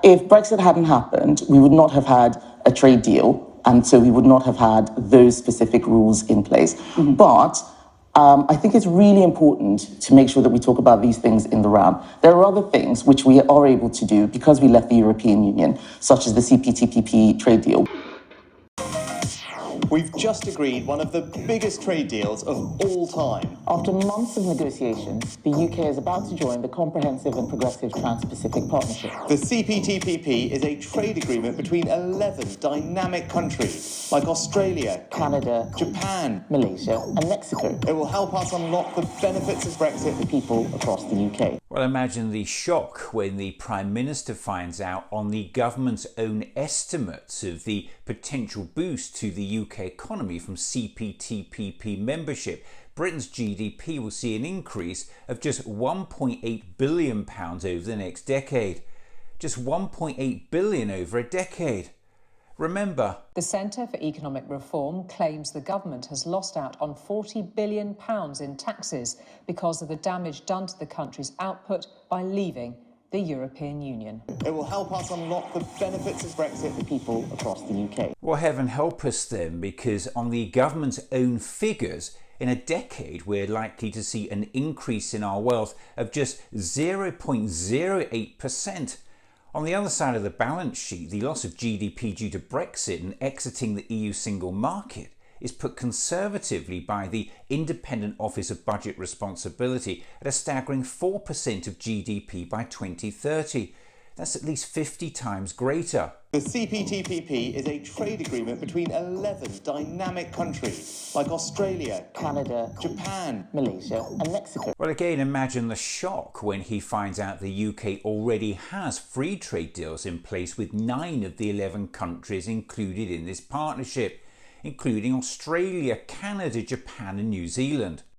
If Brexit hadn't happened, we would not have had a trade deal, and so we would not have had those specific rules in place. But I think it's really important to make sure that we talk about these things in the round. There are other things which we are able to do because we left the European Union, such as the CPTPP trade deal. We've just agreed one of the biggest trade deals of all time. After months of negotiations, the UK is about to join the Comprehensive and Progressive Trans-Pacific Partnership. The CPTPP is a trade agreement between 11 dynamic countries like Australia, Canada, Japan, Malaysia and Mexico. It will help us unlock the benefits of Brexit for people across the UK. Well, imagine the shock when the Prime Minister finds out on the government's own estimates of the potential boost to the UK economy from CPTPP membership. Britain's GDP will see an increase of just £1.8 billion over the next decade. Just £1.8 billion over a decade. Remember, the Centre for Economic Reform claims the government has lost out on £40 billion in taxes because of the damage done to the country's output by leaving the European Union. It will help us unlock the benefits of Brexit for people across the UK. Well, heaven help us then, because on the government's own figures, in a decade we're likely to see an increase in our wealth of just 0.08%. On the other side of the balance sheet, the loss of GDP due to Brexit and exiting the EU single market is put conservatively by the Independent Office of Budget Responsibility at a staggering 4% of GDP by 2030. That's at least 50 times greater. The CPTPP is a trade agreement between 11 dynamic countries like Australia, Canada, Japan, Malaysia and Mexico. Well, again, imagine the shock when he finds out the UK already has free trade deals in place with 9 of the 11 countries included in this partnership, including Australia, Canada, Japan and New Zealand.